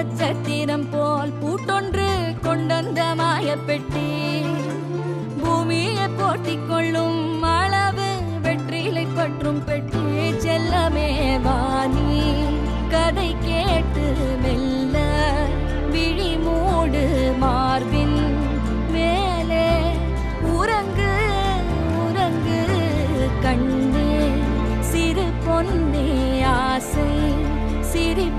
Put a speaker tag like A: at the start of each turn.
A: நட்சத்திரம் போல் பூட்டொன்று கொண்டந்த மாயப்பெட்டி பூமியை போட்டிக் கொள்ளும் அளவு வெற்றிலை பற்றும் பெட்டி செல்லமே வாணி கதைக்கு